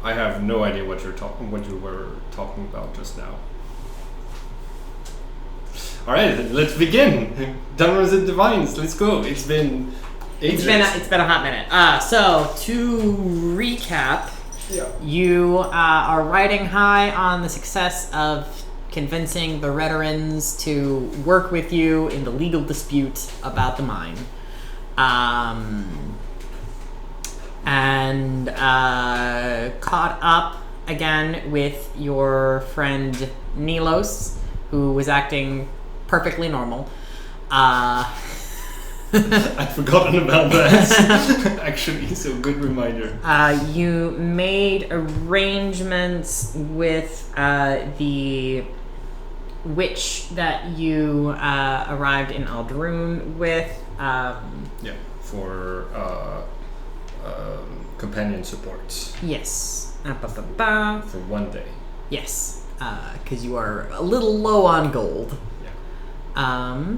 I have no idea what you were talking about just now. All right, let's begin. Dunmers Divines, let's go. It's been ages. It's been a hot minute. So to recap, you are riding high on the success of convincing the Reterans to work with you in the legal dispute about the mine. And caught up again with your friend Nilos, who was acting perfectly normal. I'd forgotten about that. Actually, so good reminder. You made arrangements with the witch that you arrived in Aldroon with. For companion support. Yes. For one day. Yes. Because you are a little low on gold. Yeah.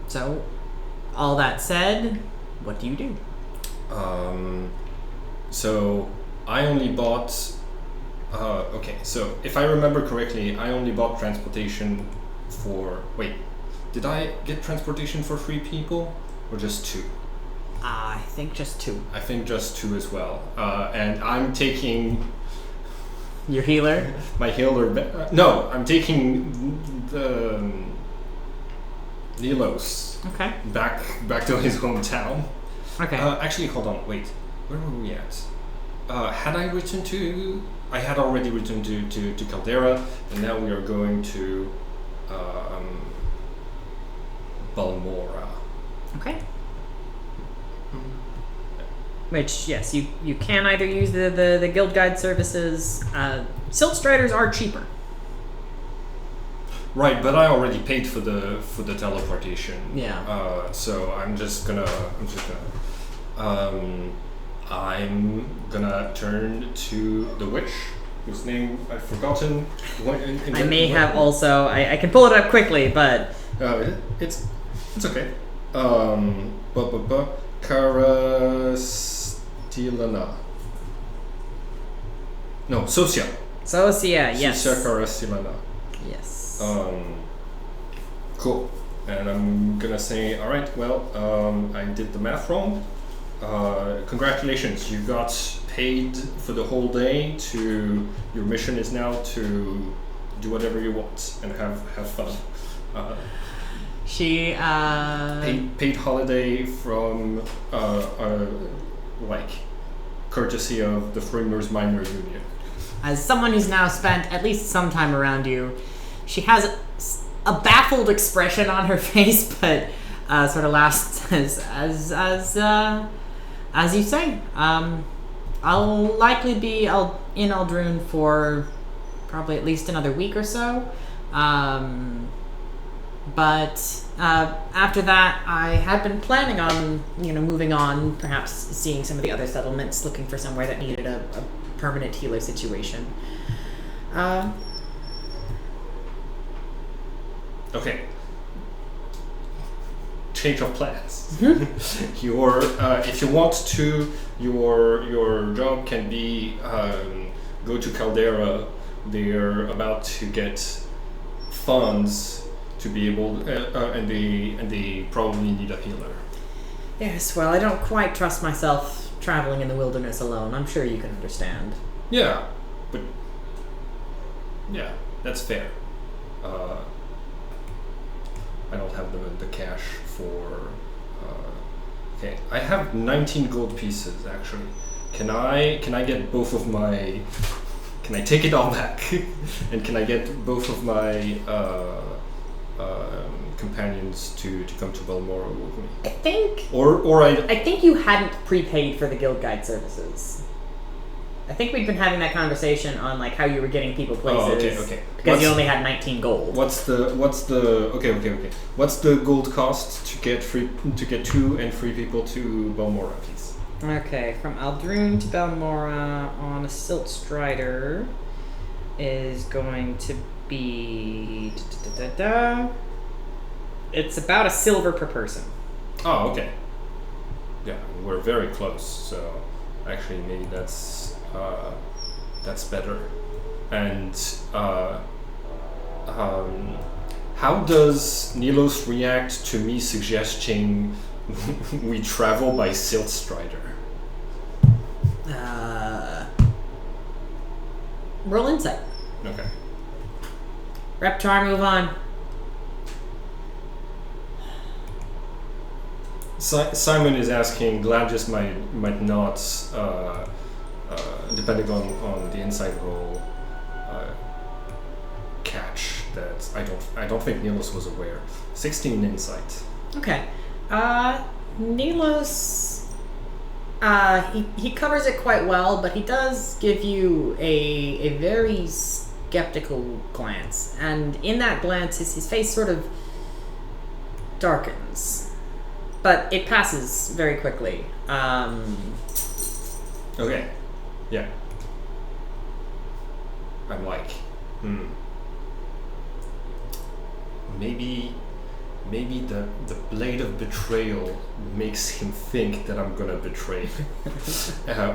So, all that said, what do you do? So I only bought. Okay, so if I remember correctly, I only bought transportation for. Wait, did I get transportation for 3 people or just 2? I think just 2. I think just 2 as well. And I'm taking. Your healer? My healer. No, I'm taking the. Nilos. Okay. Back to his hometown. Okay. Actually, hold on. Wait. Where were we at? Had I returned to... I had already returned to Caldera, and now we are going to Balmora. Okay. Which, yes, you can either use the Guild Guide services. Silt Striders are cheaper. Right, but I already paid for the teleportation. Yeah. So I'm gonna turn to the witch, whose name I've forgotten. I may have also. I can pull it up quickly, but it's okay. Karastilana. No, Socia. Socia, yes. Socia Karastilana. Yes. Cool. And I'm gonna say, all right, well, I did the math wrong. Congratulations, you got paid for the whole day. Your mission is now to do whatever you want and have fun. She paid holiday from courtesy of the Framers Minor Union. As someone who's now spent at least some time around you, she has a baffled expression on her face, but sort of laughs as you say. I'll likely be in Aldroon for probably at least another week or so. But after that, I had been planning on, moving on, perhaps seeing some of the other settlements, looking for somewhere that needed a permanent healer situation. Okay. Change of plans. Mm-hmm. If you want to, your job can be go to Caldera. They're about to get funds to be able, and they probably need a healer. Yes, well, I don't quite trust myself traveling in the wilderness alone. I'm sure you can understand. Yeah, but yeah, that's fair. I don't have the cash for. Okay, I have 19 gold pieces actually. Can I get both of my? Can I take it all back? And can I get both of my companions to come to Balmora with me? I think. I think you hadn't prepaid for the Guild Guide services. I think we'd been having that conversation on how you were getting people places. Oh, okay. Because you only had 19 gold. What's the What's the gold cost to get 2 and 3 people to Balmora, please? Okay, from Aldroon to Balmora on a Silt Strider is going to be it's about a silver per person. Oh, okay. Yeah, we're very close, so Actually, maybe that's better. And how does Nilos react to me suggesting we travel by Silt Strider? Roll insight. Okay. Reptar, move on. Simon is asking, Gladius might not, depending on the insight roll, catch that. I don't think Nilos was aware. 16 insight. Okay. Nilos, he covers it quite well, but he does give you a very skeptical glance, and in that glance, his face sort of darkens. But it passes very quickly. Okay. Yeah. I'm like, Maybe the blade of betrayal makes him think that I'm gonna betray,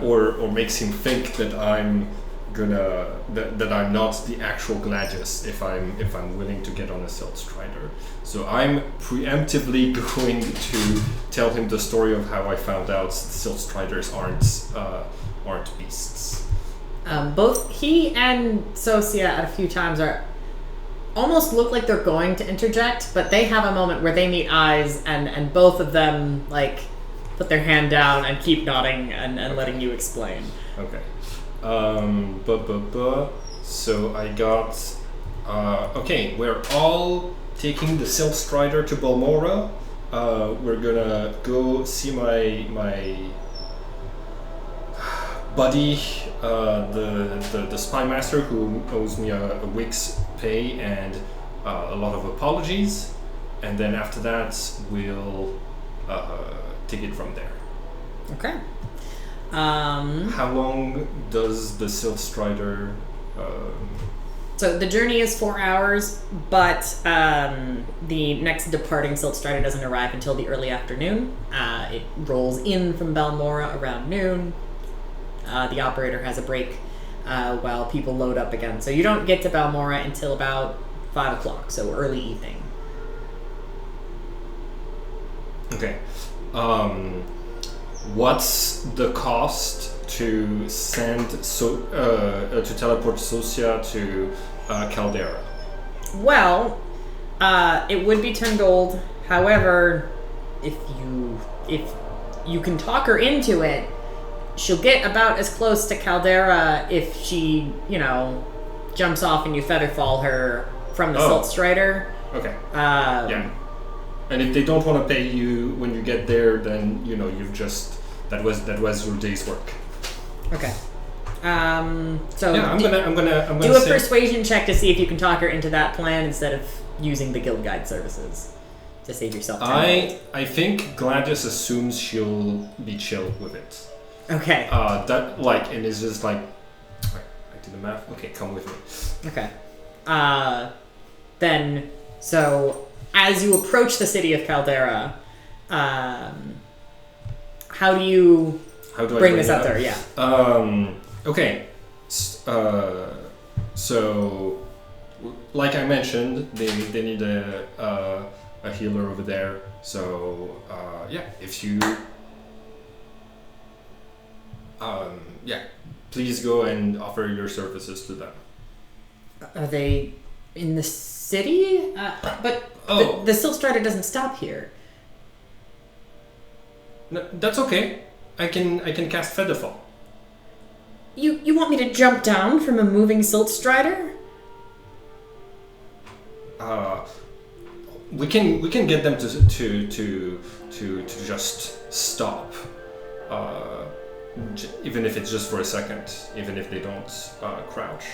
or makes him think that I'm that I'm not the actual Gladius if I'm willing to get on a Silt Strider. So I'm preemptively going to tell him the story of how I found out Silt Striders aren't beasts. Both he and Sosia at a few times almost look like they're going to interject, but they have a moment where they meet eyes and both of them like put their hand down and keep nodding and letting you explain. Okay. So I got okay, we're all taking the Silt Strider to Balmora. We're gonna go see my buddy, the spymaster, who owes me a week's pay and a lot of apologies, and then after that we'll take it from there. Okay. How long does the Silt Strider? So the journey is 4 hours, but the next departing Silt Strider doesn't arrive until the early afternoon. It rolls in from Balmora around noon. The operator has a break while people load up again. So you don't get to Balmora until about 5 o'clock, so early evening. Okay. What's the cost to send to teleport Sosia to Caldera? Well, it would be 10 gold. However, if you can talk her into it, she'll get about as close to Caldera if she, jumps off and you featherfall her from the Silt Strider. Okay. Yeah. And if they don't want to pay you when you get there, then you've just that was your day's work. Okay. So yeah, I'm gonna do a persuasion check to see if you can talk her into that plan instead of using the guild guide services to save yourself time. I think Gladius assumes she'll be chill with it. Okay. And it's just like, I did the math. Okay, come with me. Okay. Then, so as you approach the city of Caldera, how do you bring this up there? Yeah. Okay. So, like I mentioned, they need a healer over there. So, if you, please go and offer your services to them. Are they in the city? But the Silt Strider doesn't stop here. No, that's okay. I can cast Featherfall. You want me to jump down from a moving Silt Strider? We can get them to just stop, even if it's just for a second, even if they don't crouch.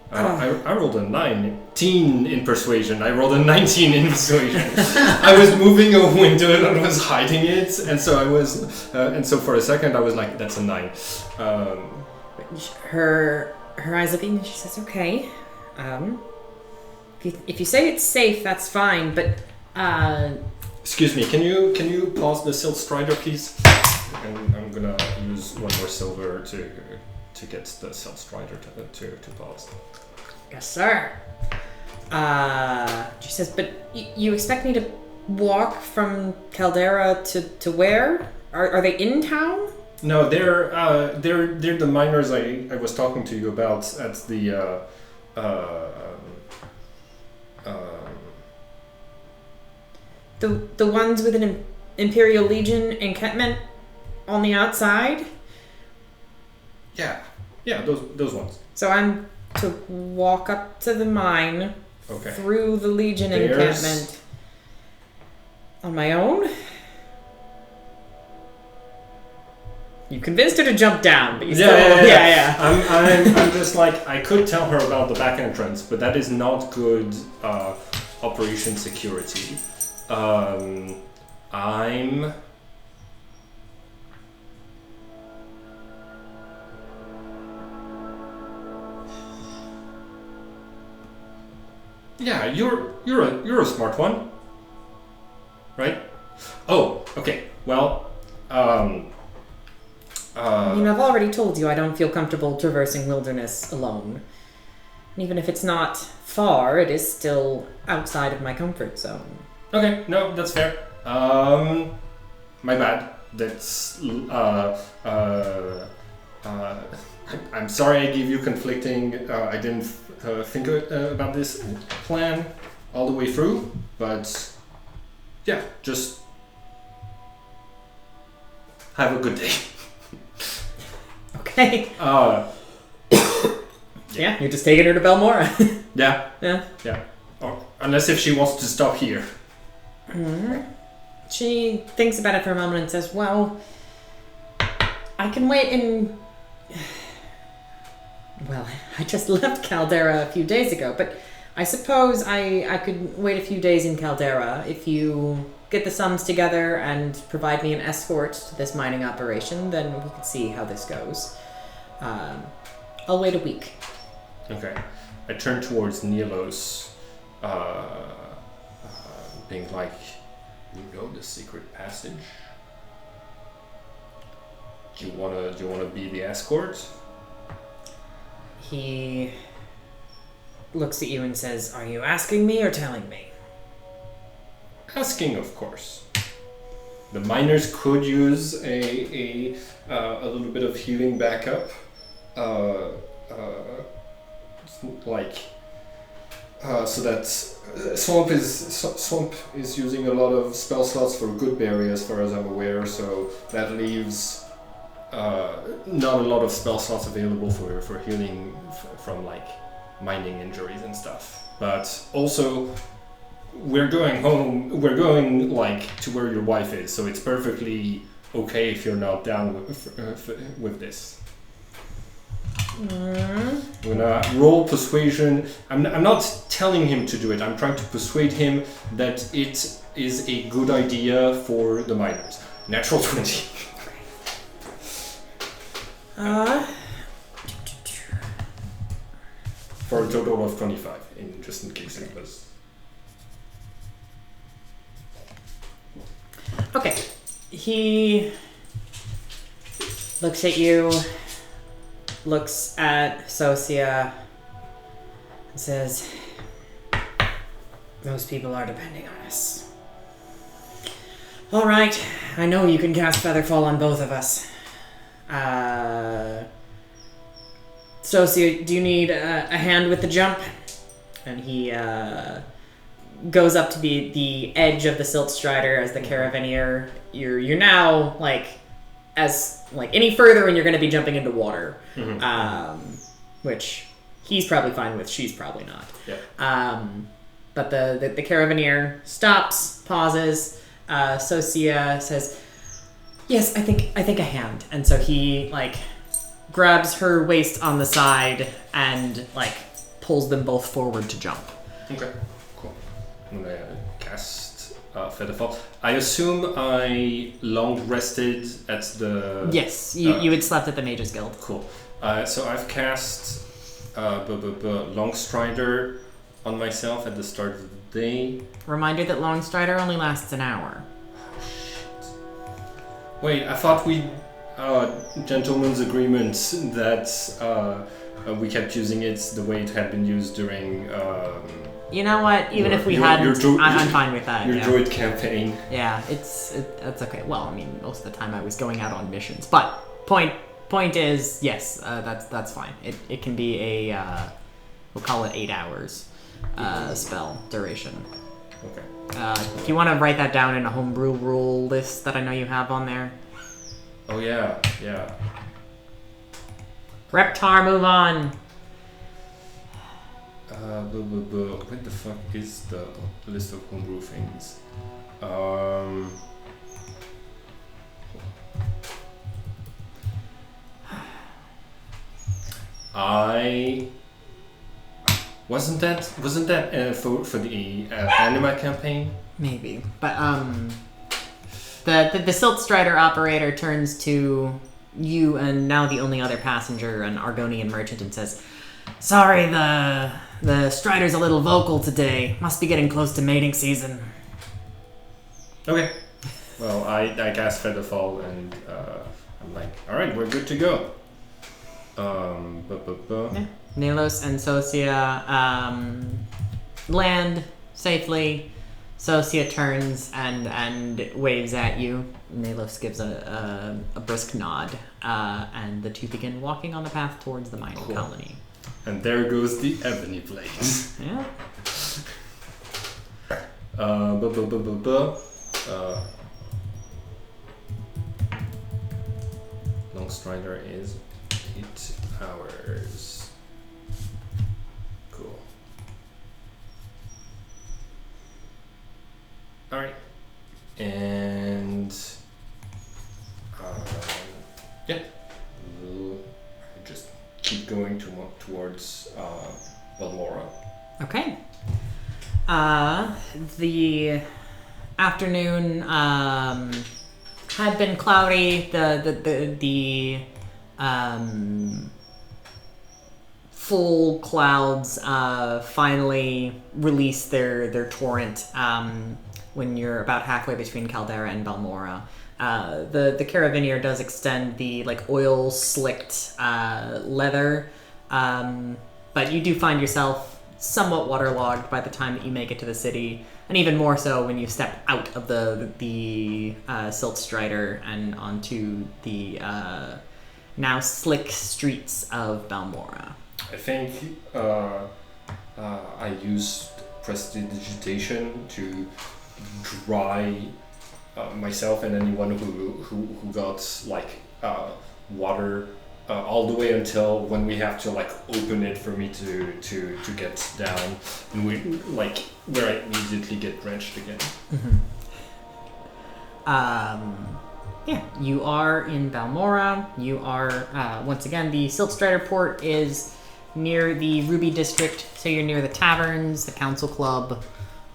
I rolled a 19 in persuasion. I rolled a 19 in persuasion. I was moving a window and I was hiding it, and so I was, and so for a second I was like, "That's a 9." Her eyes look at you and she says, "Okay, if you say it's safe, that's fine, but Excuse me, can you pause the Silt Strider, please? And I'm gonna use one more silver to get the Silt Strider to pause. Yes, sir. She says, but you expect me to walk from Caldera to where? Are they in town? No, they're the miners I was talking to you about at the The ones with an Imperial Legion encampment on the outside? Yeah, those ones. So I'm to walk up to the mine through the Legion encampment on my own? You convinced her to jump down, but you still... Yeah. I'm just like, I could tell her about the back entrance, but that is not good operation security. Yeah, you're a smart one, right? Oh, okay. Well, I mean, I've already told you I don't feel comfortable traversing wilderness alone. And even if it's not far, it is still outside of my comfort zone. Okay, no, that's fair. My bad. That's I'm sorry I gave you conflicting. I didn't think about this plan all the way through, but yeah, just have a good day. Okay. Yeah, you're just taking her to Belmora. Yeah. Or, unless if she wants to stop here. Mm-hmm. She thinks about it for a moment and says, well, I can wait in... Well, I just left Caldera a few days ago, but I suppose I could wait a few days in Caldera if you get the sums together and provide me an escort to this mining operation, then we can see how this goes. I'll wait a week. Okay. I turn towards Nielos, being like, you know the secret passage? Do you wanna be the escort? He looks at you and says, are you asking me or telling me? Asking, of course. The miners could use a little bit of healing backup. So that Swamp is using a lot of spell slots for Goodberry as far as I'm aware, so that leaves not a lot of spell slots available for healing from like mining injuries and stuff. But also, we're going like to where your wife is, so it's perfectly okay if you're not down with this. I'm gonna roll persuasion. I'm not telling him to do it. I'm trying to persuade him that it is a good idea for the miners. Natural 20. For a total of 25, just in case it was. Okay. He looks at you, looks at Sosia, and says, most people are depending on us. All right, I know you can cast Featherfall on both of us. Sosia, do you need a hand with the jump? And he goes up to the edge of the Silt Strider as the Caravaneer. You're now any further and you're going to be jumping into water, which he's probably fine with. She's probably not. Yeah. But the Caravaneer stops, pauses. Sosia says, "Yes, I think a hand." And so he grabs her waist on the side and pulls them both forward to jump. Okay, cool. I'm gonna cast Featherfall. I assume I long rested at the... Yes, you had slept at the Mage's Guild. Cool. So I've cast Long Strider on myself at the start of the day. Reminder that Long Strider only lasts an hour. Wait, I thought we gentleman's agreement that we kept using it the way it had been used during. You know what? Even if we hadn't, I'm fine with that. Your droid campaign. Yeah, it's okay. Well, I mean, most of the time I was going out on missions, but point is, yes, that's fine. It can be a we'll call it 8 hours spell duration. Okay. If you want to write that down in a homebrew rule list that I know you have on there. Oh yeah. Reptar, move on. What the fuck is the list of homebrew things? Wasn't that for the anima campaign? Maybe, but the Silt Strider operator turns to you and now the only other passenger, an Argonian merchant, and says, "Sorry, the Strider's a little vocal today. Must be getting close to mating season." Okay. Well, I cast Featherfall and I'm like, all right, we're good to go. Yeah. Nelos and Sosia land safely. Sosia turns and waves at you. Nelos gives a brisk nod, and the two begin walking on the path towards the mining colony. And there goes the ebony blade. Yeah. Long Strider is 8 hours. Cool. Alright. And yeah. We'll just keep going towards Balmora. Okay. The afternoon had been cloudy. The full clouds finally release their torrent when you're about halfway between Caldera and Balmora. The Carabinier does extend the oil slicked leather, but you do find yourself somewhat waterlogged by the time that you make it to the city, and even more so when you step out of the Silt Strider and onto the now slick streets of Balmora. I think I used prestidigitation to dry myself and anyone who got water all the way until when we have to open it for me to get down, and where I immediately get drenched again. Mm-hmm. Yeah, you are in Balmora. You are once again, the Silt Strider port is near the Ruby district, so you're near the taverns, the council club,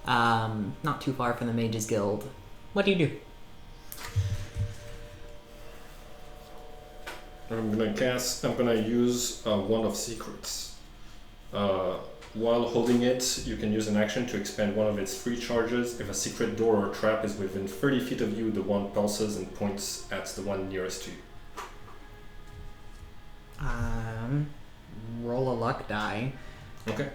not too far from the Mages Guild. What do you do? I'm gonna use Wand of Secrets. While holding it, you can use an action to expend one of its free charges. If a secret door or trap is within 30 feet of you, the wand pulses and points at the one nearest to you. Roll a luck die. Okay.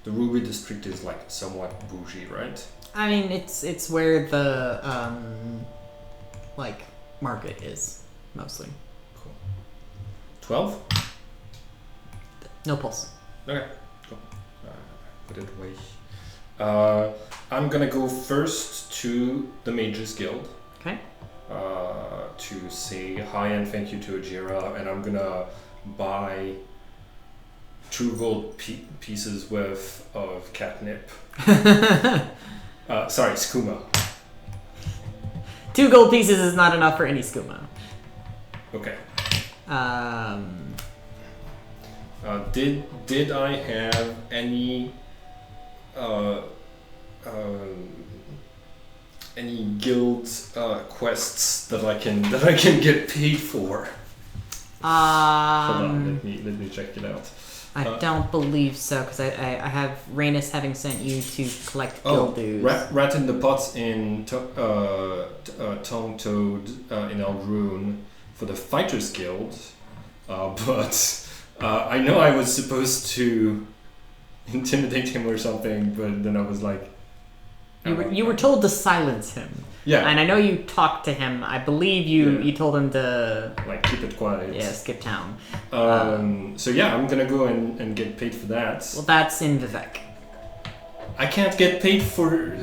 The Ruby district is somewhat bougie, right? I mean, it's where the market is mostly. Cool. 12? No pulse. Okay, cool. Put it away. I'm gonna go first to the Mages Guild. Okay. To say hi and thank you to Ajira, and I'm gonna buy 2 gold pieces worth of catnip. Sorry, skooma. 2 gold pieces is not enough for any skooma. Okay. Did I have any guild quests that I can get paid for? Hold on, let me check it out. I don't believe so, because I have Rhaenys having sent you to collect guild dues. Rat in the Pots in Tongue Toad in Eldrune for the Fighters Guild, but I know I was supposed to intimidate him or something, but then I was like... You were told to silence him. Yeah. And I know you talked to him. I believe you told him to... Like, keep it quiet. Yeah, skip town. So yeah, I'm gonna go and get paid for that. Well, that's in Vivek. I can't get paid for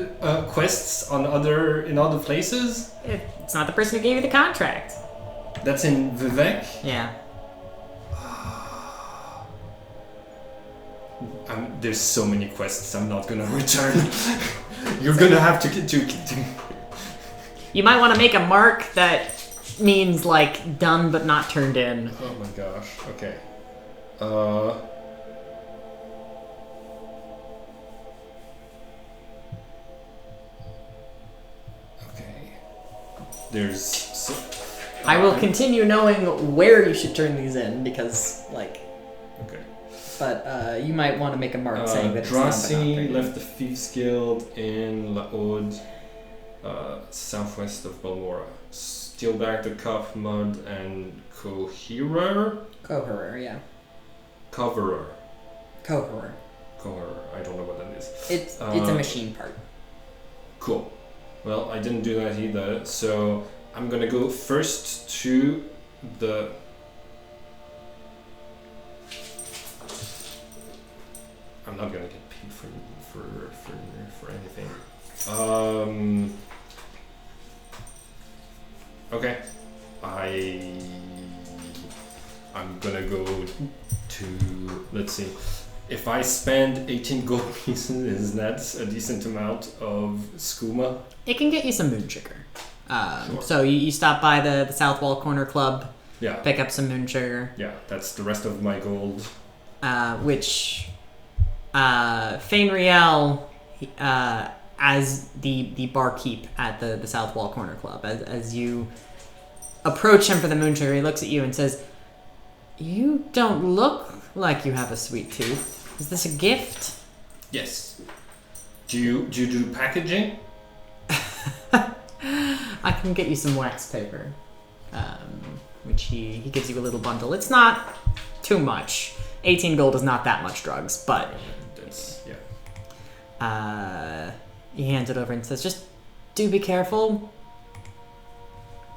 quests in other places? It's not the person who gave you the contract. That's in Vivek? Yeah. There's so many quests I'm not gonna return. You're gonna have to You might want to make a mark that means like done but not turned in. Oh my gosh. Okay. Okay. I will continue knowing where you should turn these in because like. Okay. But you might want to make a mark saying that it's done but not turned in. Left the Thieves Guild in La Aude, southwest of Balmora. Steelback, the Cup, Mud, and Coherer? Yeah. Coverer. Coherer. I don't know what that is. It's a machine part. Cool. Well, I didn't do that either, so I'm gonna go first to the... I'm not gonna get paid for anything. Okay. I'm gonna go to, let's see. If I spend 18 gold pieces, is that a decent amount of skooma? It can get you some moon sugar. Sure. So you stop by the South Wall Corner Club. Yeah. Pick up some moon sugar. Yeah, that's the rest of my gold. Which Fainriel, as the barkeep at the South Wall Corner Club, as you approach him for the moon sugar, he looks at you and says, "You don't look like you have a sweet tooth. Is this a gift?" Yes. Do you do packaging? I can get you some wax paper, which he gives you a little bundle. It's not too much. 18 gold is not that much drugs, but that's he hands it over and says, "Just do be careful.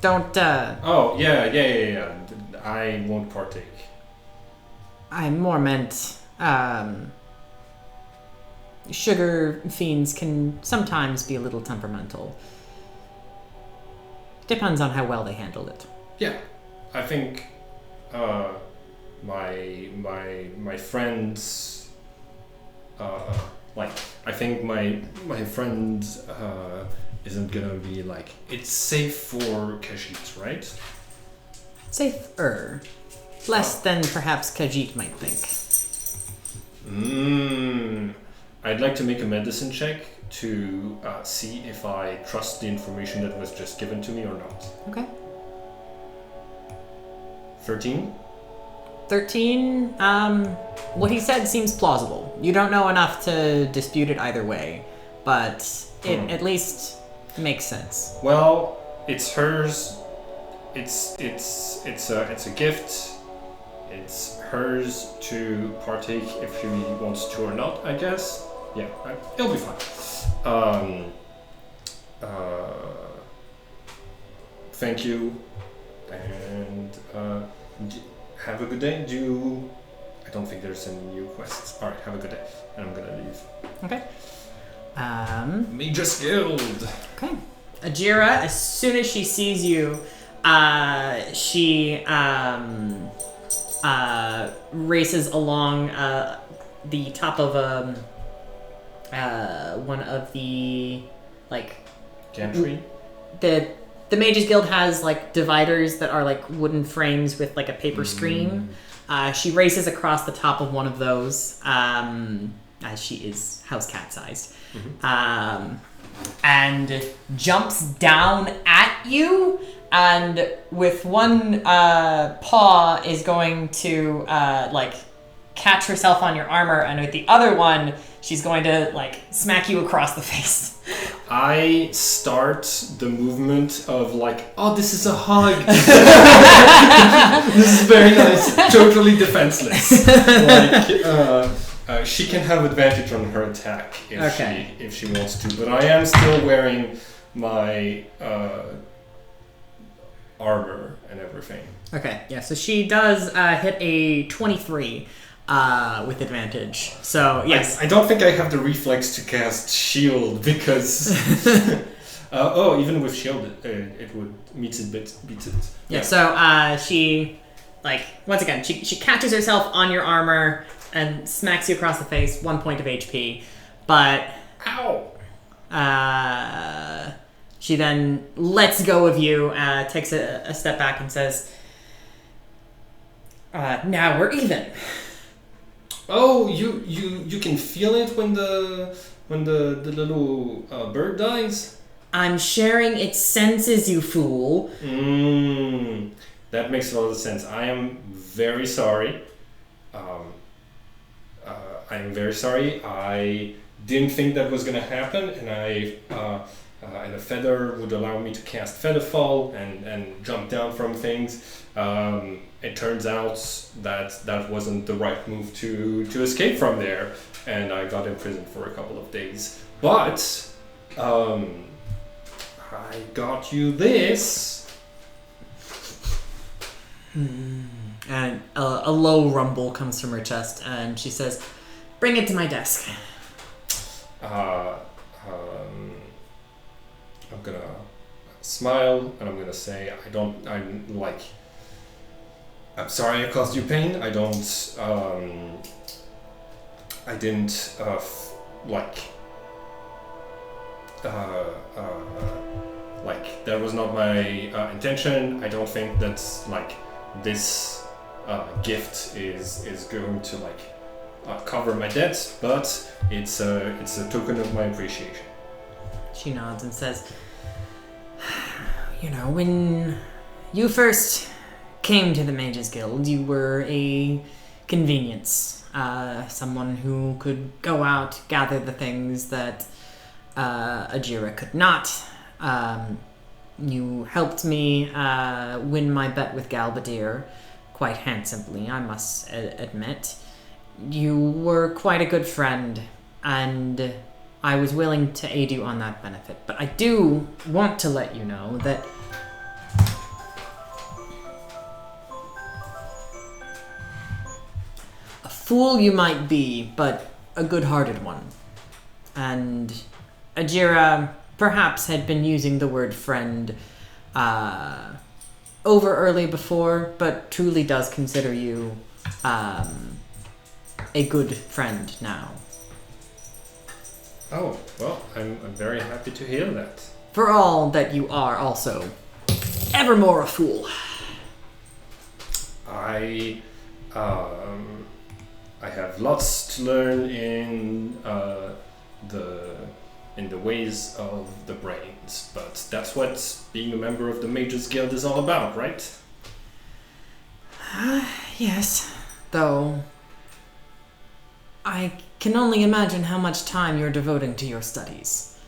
Don't." Oh yeah. I won't partake. I more meant sugar fiends can sometimes be a little temperamental. Depends on how well they handle it. Yeah, I think my friends I think my friend isn't gonna be like, it's safe for Khajiit, right? Safer. Less than perhaps Khajiit might think. I'd like to make a medicine check to see if I trust the information that was just given to me or not. Okay. 13? 13, what he said seems plausible. You don't know enough to dispute it either way, but it at least makes sense. Well, it's hers. It's a gift. It's hers to partake if she wants to or not, I guess. Yeah, it'll be fine. Thank you, and have a good day. I don't think there's any new quests. All right, have a good day, and I'm gonna leave. Okay. Mage's Guild. Okay. Ajira, as soon as she sees you, she races along the top of one of the gantry. The Mages Guild has like dividers that are like wooden frames with like a paper screen. She races across the top of one of those as she is house cat sized, and jumps down at you and with one paw is going to catch herself on your armor, and with the other one she's going to smack you across the face. I start the movement of oh, this is a hug. This is very nice. Totally defenseless. She can have advantage on her attack if she wants to, but I am still wearing my armor and everything. Okay, yeah. So she does hit a 23. With advantage. So, yes. I don't think I have the reflex to cast shield because... even with shield, it would beat it. Yeah, so she, once again, she catches herself on your armor and smacks you across the face, 1 point of HP. But... Ow! She then lets go of you, takes a step back and says, now we're even. Oh, you can feel it when the little bird dies? I'm sharing its senses, you fool. That makes a lot of sense. I am very sorry. I am very sorry. I didn't think that was going to happen, and and a feather would allow me to cast Featherfall and jump down from things. It turns out that wasn't the right move to escape from there, and I got imprisoned for a couple of days. But I got you this. And a low rumble comes from her chest, and she says, "Bring it to my desk." I'm gonna smile and I'm gonna say, I'm sorry I caused you pain. I didn't that was not my intention. I don't think that's this gift is going to cover my debts, but it's a token of my appreciation. She nods and says, when you first came to the Mages Guild, you were a convenience. Someone who could go out, gather the things that Ajira could not. You helped me win my bet with Galbadir quite handsomely, I must admit. You were quite a good friend, and I was willing to aid you on that benefit. But I do want to let you know that a fool you might be, but a good-hearted one. And Ajira perhaps had been using the word friend over early before, but truly does consider you a good friend now. Oh, well, I'm very happy to hear that. For all that you are also evermore a fool. I have lots to learn in the ways of the brains, but that's what being a member of the Mages Guild is all about, right? Yes, though I can only imagine how much time you're devoting to your studies.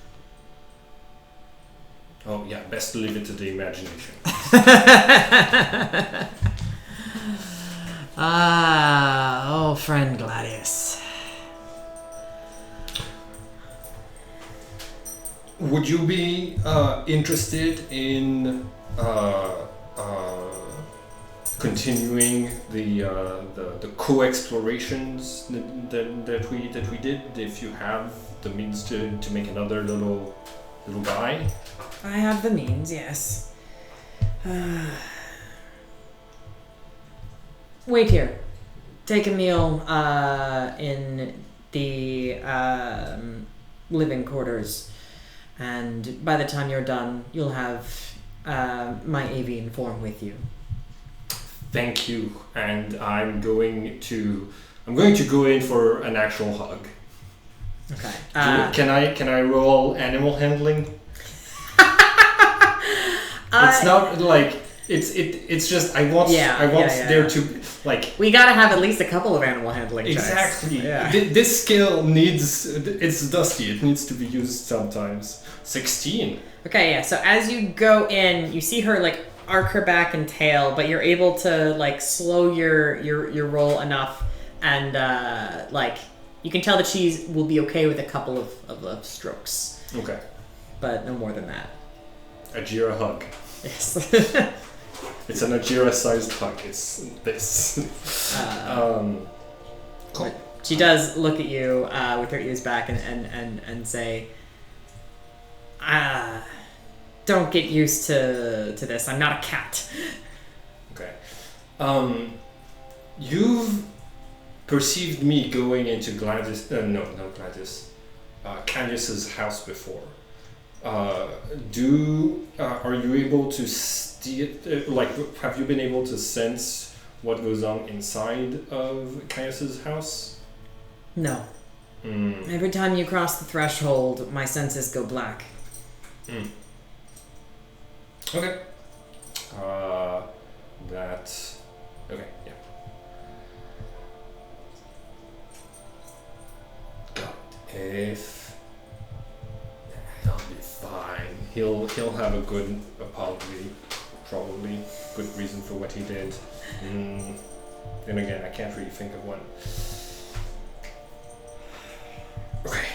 Oh yeah, best to leave it to the imagination. Friend Gladius. Would you be interested in continuing the co-explorations that we did? If you have the means to make another little guy? I have the means, yes. Wait here. Take a meal in the living quarters, and by the time you're done, you'll have my avian form with you. Thank you, and I'm going to go in for an actual hug. Okay. Can I roll animal handling? It's not like it's just I want there to like. We gotta have at least a couple of animal handling checks. Exactly. Yeah. This skill it's dusty. It needs to be used sometimes. 16. Okay, yeah. So as you go in, you see her like arc her back and tail, but you're able to like slow your roll enough, and like you can tell that she will be okay with a couple of strokes. Okay. But no more than that. Ajira hug. Yes. It's an Ajira-sized hug. It's this. Cool. She does look at you with her ears back and say, don't get used to this. I'm not a cat. Okay. You've perceived me going into Gladys... not Gladys. Candice's house before. Are you able to have you been able to sense what goes on inside of Candice's house? No. Every time you cross the threshold, my senses go black. Okay. Okay, yeah. God, if he'll be fine. He'll have a good apology, probably. Good reason for what he did. Then again, I can't really think of one. Okay.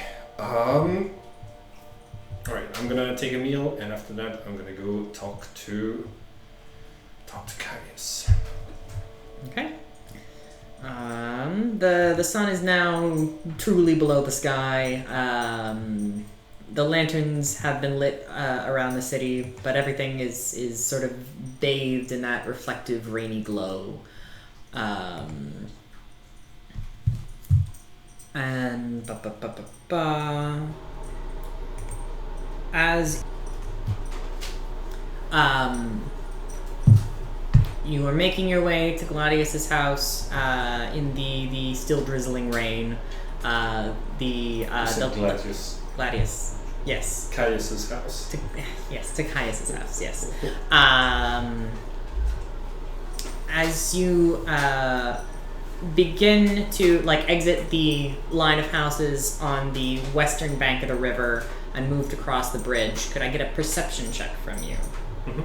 Alright, I'm gonna take a meal, and after that I'm gonna go talk to Caius. Okay. The sun is now truly below the sky. The lanterns have been lit around the city, but everything is sort of bathed in that reflective rainy glow. And as you are making your way to Gladius's house in the still drizzling rain, Gladius. Yes. Caius's house. To Caius's house. Yes. As you begin to exit the line of houses on the western bank of the river and moved across the bridge, could I get a perception check from you? Mm-hmm.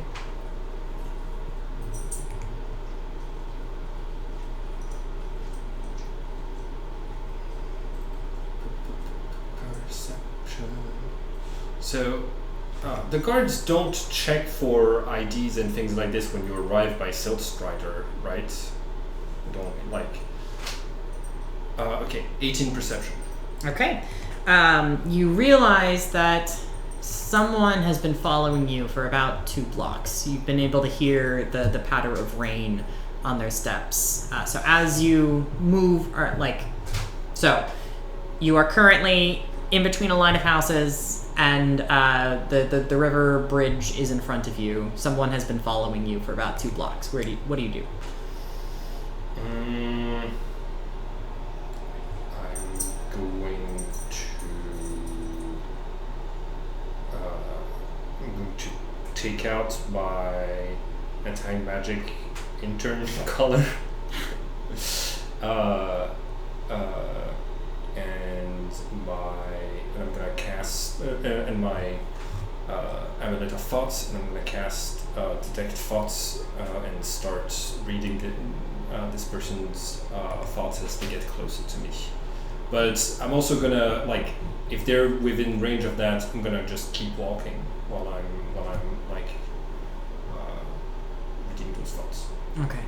Perception. So, the guards don't check for IDs and things like this when you arrive by Silt Strider, right? Okay, 18 perception. Okay. You realize that someone has been following you for about 2 blocks. You've been able to hear the patter of rain on their steps. So as you move, you are currently in between a line of houses, and the river bridge is in front of you. Someone has been following you for about 2 blocks. What do you do? I'm going to take out my anti-magic intern color and I'm gonna cast and my amulet of thoughts, and I'm gonna cast detect thoughts and start reading this person's thoughts as they get closer to me. But I'm also gonna if they're within range of that, I'm gonna just keep walking while I'm reading those thoughts. Okay.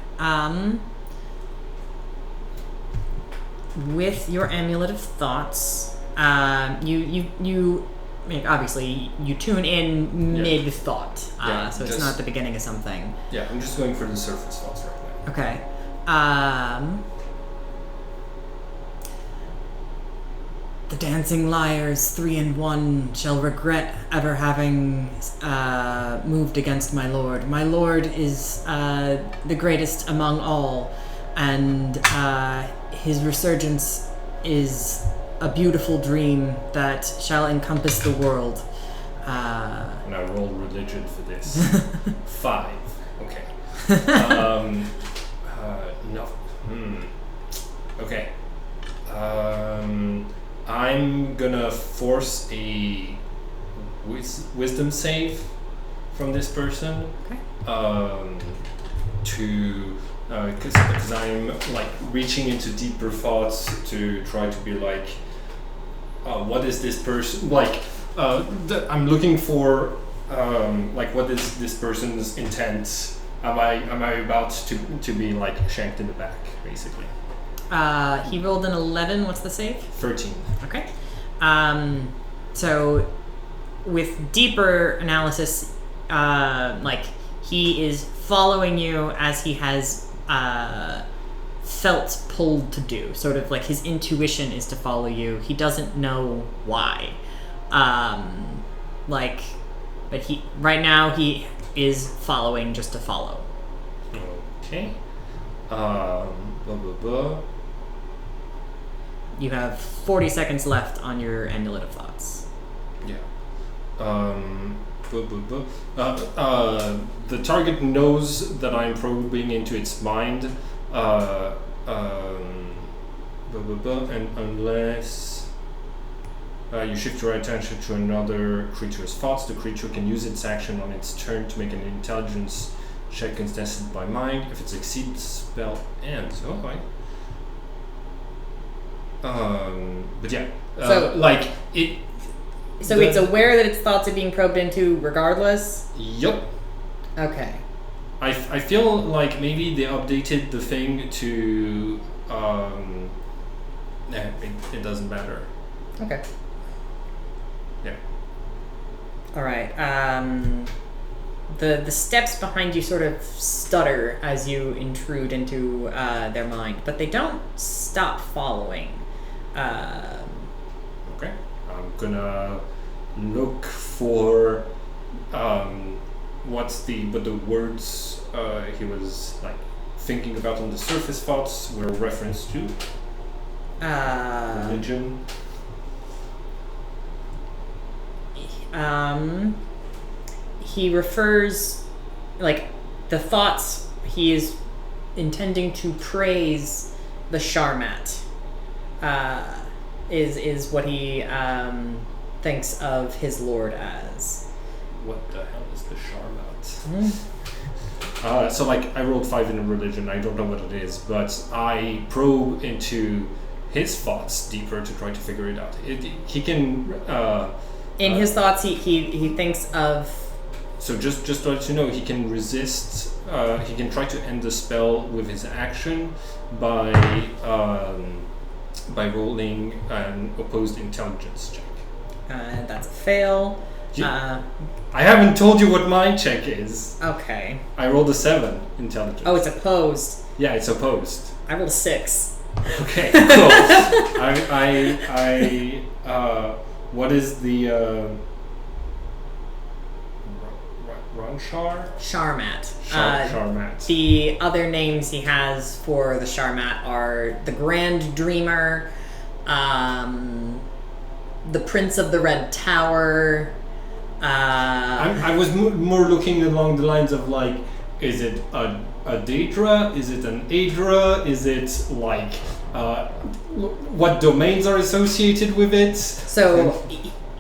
With your amulet of thoughts, you obviously you tune in mid thought, so it's not the beginning of something. Yeah, I'm just going for the surface thoughts right now. Okay. The dancing liars, 3 and 1, shall regret ever having moved against my lord. My lord is the greatest among all, and his resurgence is a beautiful dream that shall encompass the world. And I roll religion for this. 5. Okay. No. Okay. I'm gonna force a wisdom save from this person. Okay. Because I'm like reaching into deeper thoughts to try to be like, what is this person like? I'm looking for like what is this person's intent? Am I about to be like shanked in the back, basically? He rolled an 11. What's the save? 13. Okay. So with deeper analysis, like he is following you as he has felt pulled to do. Sort of like his intuition is to follow you. He doesn't know why. But he right now he is following just to follow. Okay. Blah blah blah. You have 40 seconds left on your amulet of thoughts. Yeah. The target knows that I'm probing into its mind. And unless you shift your attention to another creature's thoughts, the creature can use its action on its turn to make an intelligence check contested by mind. If it succeeds, the spell ends. Oh, right. But yeah, so like it. So it's aware that its thoughts are being probed into, regardless. Yup. Okay. I feel like maybe they updated the thing to. It doesn't matter. Okay. Yeah. All right. The steps behind you sort of stutter as you intrude into their mind, but they don't stop following. Okay. I'm gonna look for what the words he was like thinking about on the surface thoughts were reference to. Religion. He refers, like, the thoughts he is intending to praise the Sharmat. Is what he thinks of his lord as. What the hell is the Sharmat? So like I rolled 5 in a religion. I don't know what it is, but I probe into his thoughts deeper to try to figure it out. He can. In his thoughts, he thinks of. So just to let you know, he can resist. He can try to end the spell with his action by rolling an opposed intelligence check. That's a fail. I haven't told you what my check is. Okay. I rolled a 7 intelligence. Oh, it's opposed. Yeah, it's opposed. I rolled a 6. Okay, cool. What is the Ranshar? Sharmat. Sharmat. The other names he has for the Sharmat are the Grand Dreamer, the Prince of the Red Tower. I was more looking along the lines of like, is it a Daedra? Is it an Aedra? Is it like what domains are associated with it? So,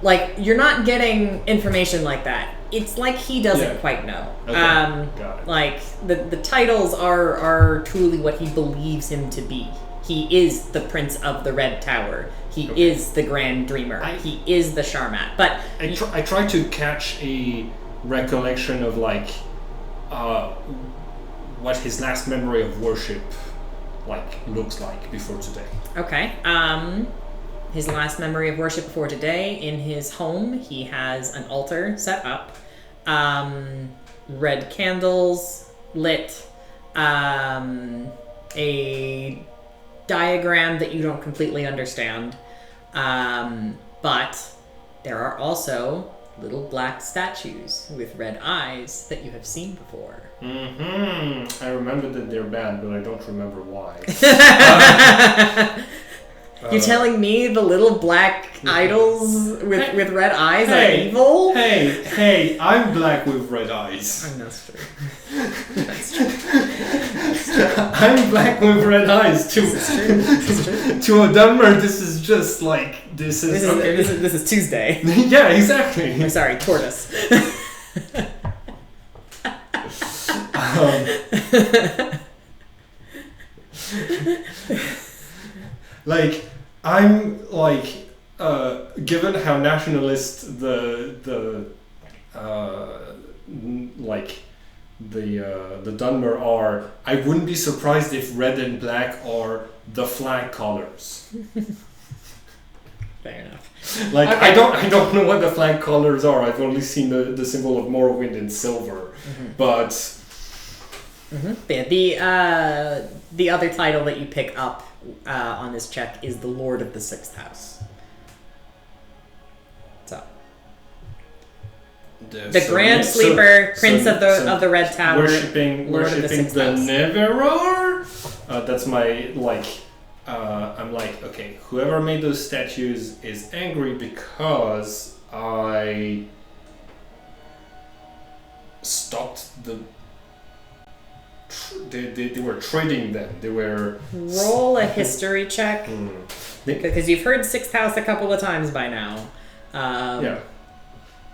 like, you're not getting information like that. It's like he doesn't quite know. Okay. Got it. Like the titles are truly what he believes him to be. He is the Prince of the Red Tower. He is the Grand Dreamer. He is the Sharmat. But I try to catch a recollection of like what his last memory of worship like looks like before today. Okay. His last memory of worship before today, in his home, he has an altar set up, red candles lit, a diagram that you don't completely understand, but there are also little black statues with red eyes that you have seen before. I remember that they're bad, but I don't remember why. You telling me the little black idols with red eyes are evil? Hey, I'm black with red eyes. That's true. That's true. I'm black with red eyes too. This is true. To a Dunmer, this is just like this is Tuesday. Yeah, exactly. I'm sorry, tortoise. Like I'm like given how nationalist the Dunmer are, I wouldn't be surprised if red and black are the flag colors. Fair enough. Like Okay. I don't know what the flag colors are. I've only seen the symbol of Morrowind in silver, but. Yeah, the other title that you pick up on this check is the Lord of the Sixth House. So the Grand Sleeper, Prince of the Red Tower, worshipping Sixth the House. Neveror. That's my like. I'm like, okay, whoever made those statues is angry because I stopped the. They were trading them. They were. Roll a history check, because you've heard Sixth House a couple of times by now. Yeah.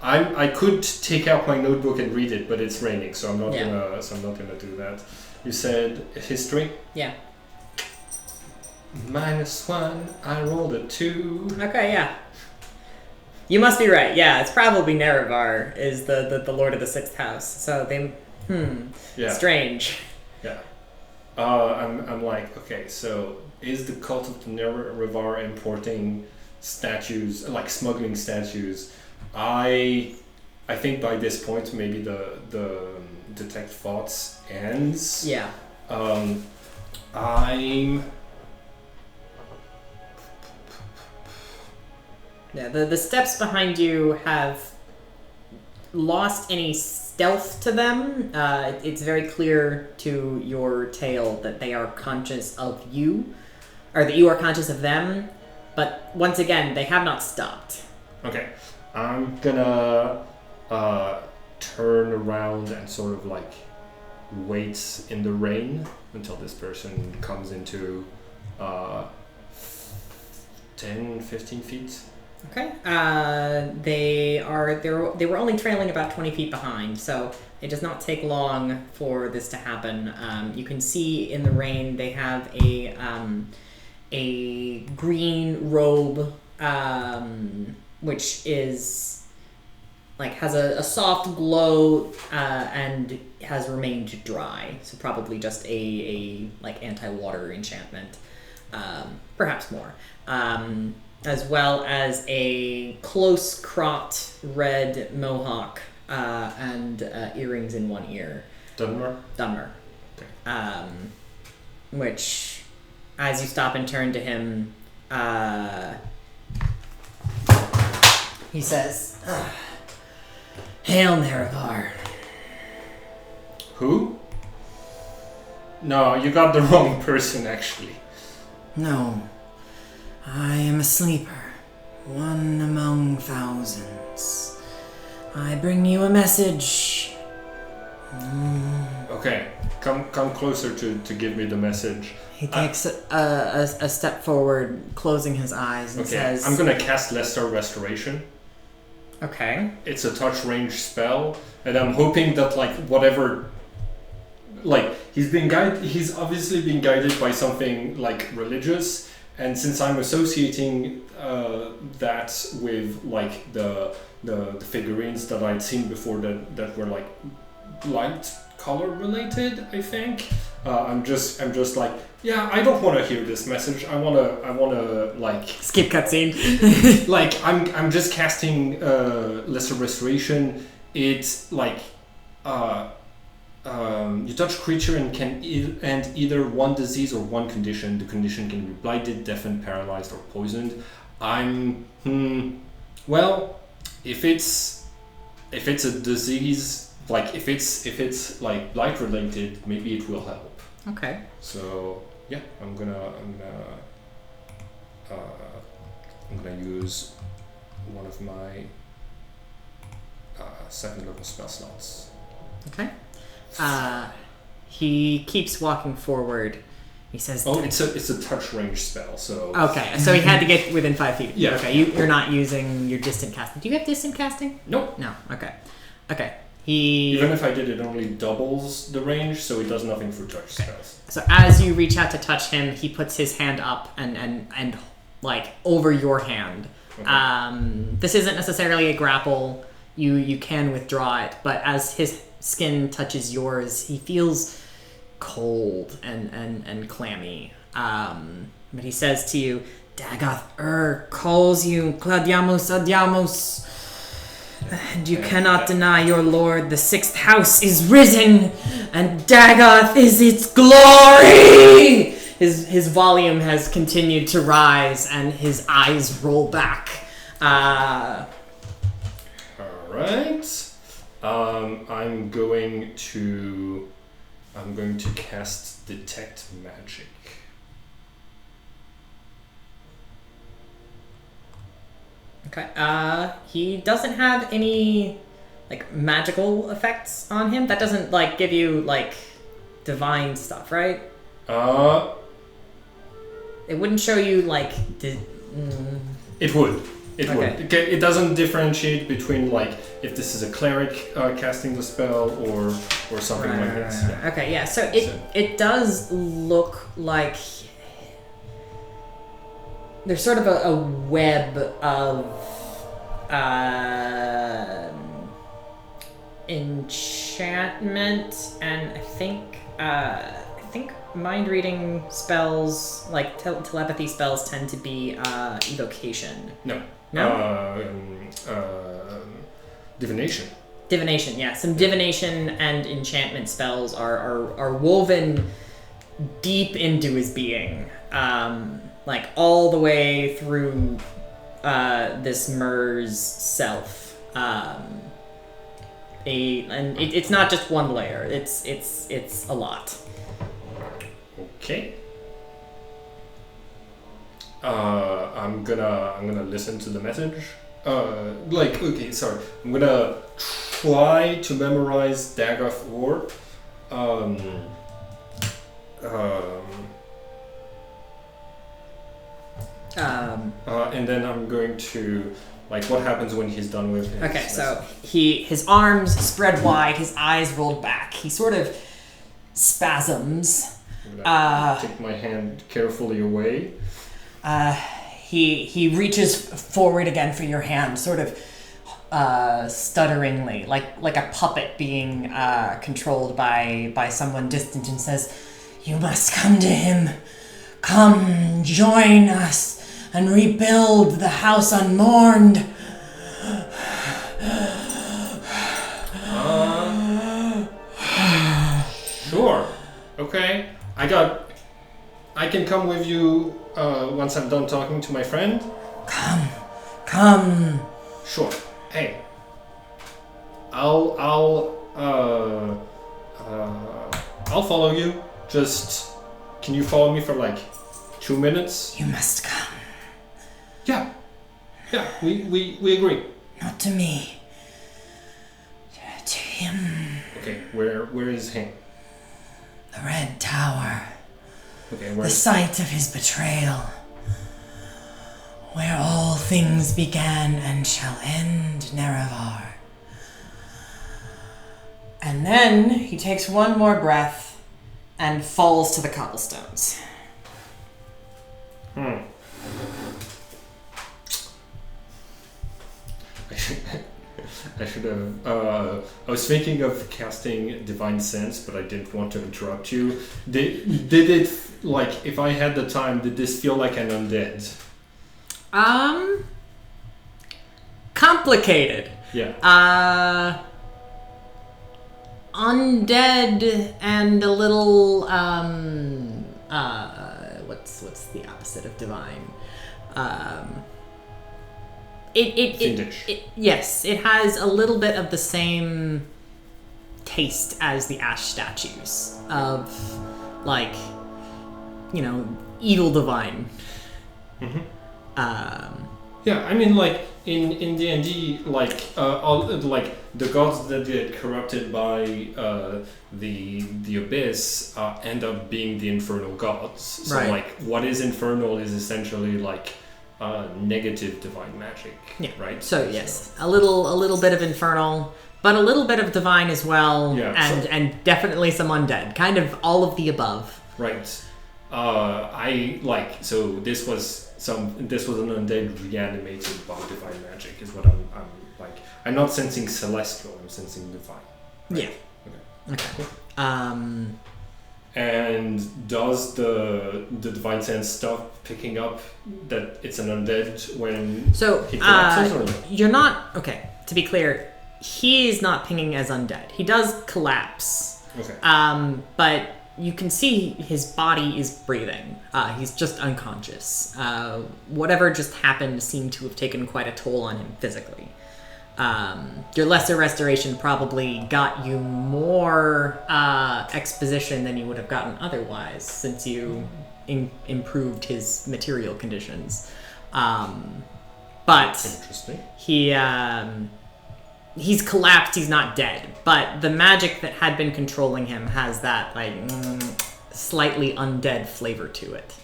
I could take out my notebook and read it, but it's raining, so I'm not gonna do that. You said history? Yeah. -1. I rolled a 2. Okay, yeah. You must be right. Yeah, it's probably Nerevar is the Lord of the Sixth House. So they Yeah. strange. Yeah. I'm like, okay, so is the cult of the Nerevar importing statues, like smuggling statues? I think by this point maybe the detect thoughts ends. Yeah. Yeah, the steps behind you have lost any stealth to them. It's very clear to your tale that they are conscious of you, or that you are conscious of them, but once again, they have not stopped. Okay. I'm gonna turn around and sort of like wait in the rain until this person comes into 10-15 feet. Okay. They were only trailing about 20 feet behind, so it does not take long for this to happen. You can see in the rain they have a green robe, which is like has a soft glow and has remained dry. So probably just a like anti-water enchantment, perhaps more. As well as a close-cropped red mohawk and earrings in one ear. Dunmer? Dunmer. Okay. Which, as you stop and turn to him, he says, "Hail, Nerevar." Who? No, you got the wrong person, actually. No. I am a sleeper, one among thousands. I bring you a message. Okay, come closer to give me the message. He takes a step forward, closing his eyes, and says... I'm gonna cast Lesser Restoration. Okay. It's a touch range spell, and I'm hoping that like whatever... Like, he's obviously been guided by something like religious, and since I'm associating that with like the figurines that I'd seen before that were like light color related, I think I'm just like, yeah, I don't want to hear this message. I wanna like skip cutscene. Like I'm just casting Lesser Restoration. It's like you touch creature and can end either one disease or one condition. The condition can be blighted, deafened, paralyzed, or poisoned. Well, if it's a disease, like if it's like blight related, maybe it will help. Okay. So yeah, I'm gonna I'm gonna use one of my second level spell slots. Okay. He keeps walking forward. He says, "Oh, it's a touch range spell, so." Okay, so he had to get within 5 feet. Yeah. Okay, you're not using your distant casting. Do you have distant casting? Nope. No. Okay. He. Even if I did, it only doubles the range, so it does nothing for touch spells. So as you reach out to touch him, he puts his hand up and like over your hand. Okay. This isn't necessarily a grapple. You can withdraw it, but as his skin touches yours, he feels cold and clammy. But he says to you, Dagoth calls you, Claudiamus Adiamus. And you cannot deny your lord. The sixth house is risen, and Dagoth is its glory! His volume has continued to rise, and his eyes roll back. Alright. I'm going to cast Detect Magic. Okay. He doesn't have any like magical effects on him. That doesn't like give you like divine stuff, right? It wouldn't show you like It would. It would. It doesn't differentiate between like if this is a cleric casting the spell or something like this. Yeah. Okay, yeah. So it does look like there's sort of a web of enchantment, and I think mind reading spells like telepathy spells tend to be evocation. No. Divination. Divination, yeah. Some divination and enchantment spells are woven deep into his being, like all the way through this Mer's self. It's not just one layer. It's a lot. Okay. I'm gonna listen to the message. I'm gonna try to memorize Dagoth War. And then I'm going to what happens when he's done with his Okay, so his arms spread wide, his eyes rolled back. He sort of spasms. Take my hand carefully away. He reaches forward again for your hand, sort of stutteringly, like a puppet being controlled by someone distant, and says, "You must come to him. Come, join us, and rebuild the house unmourned." Sure. Okay. I can come with you once I'm done talking to my friend. Come. Sure. Hey. I'll follow you. Just can you follow me for 2 minutes? You must come. Yeah. We agree. Not to me. To him. Okay, where is he? The Red Tower. Okay, the site of his betrayal. Where all things began and shall end, Nerevar. And then he takes one more breath and falls to the cobblestones. I should have. I was thinking of casting Divine Sense, but I didn't want to interrupt you. Did it if I had the time? Did this feel like an undead? Complicated. Yeah. Undead and a little what's the opposite of divine? Yes, it has a little bit of the same taste as the ash statues of evil divine. Yeah, I mean, like in D&D, all like the gods that get corrupted by the abyss end up being the infernal gods. So like, what is infernal is essentially like negative divine magic. Yeah. Right. So yes, a little bit of infernal, but a little bit of divine as well, and definitely some undead. Kind of all of the above. Right. This was an undead reanimated by divine magic is what I'm like. I'm not sensing celestial, I'm sensing divine. Right? Yeah. Okay. Cool. And does the divine sense stop picking up that it's an undead when he collapses or no? You're not okay, to be clear, he is not pinging as undead. He does collapse. Okay. But you can see his body is breathing. He's just unconscious. Whatever just happened seemed to have taken quite a toll on him physically. Your lesser restoration probably got you more exposition than you would have gotten otherwise, since you improved his material conditions. But interesting. He's collapsed, he's not dead, but the magic that had been controlling him has that, like, slightly undead flavor to it.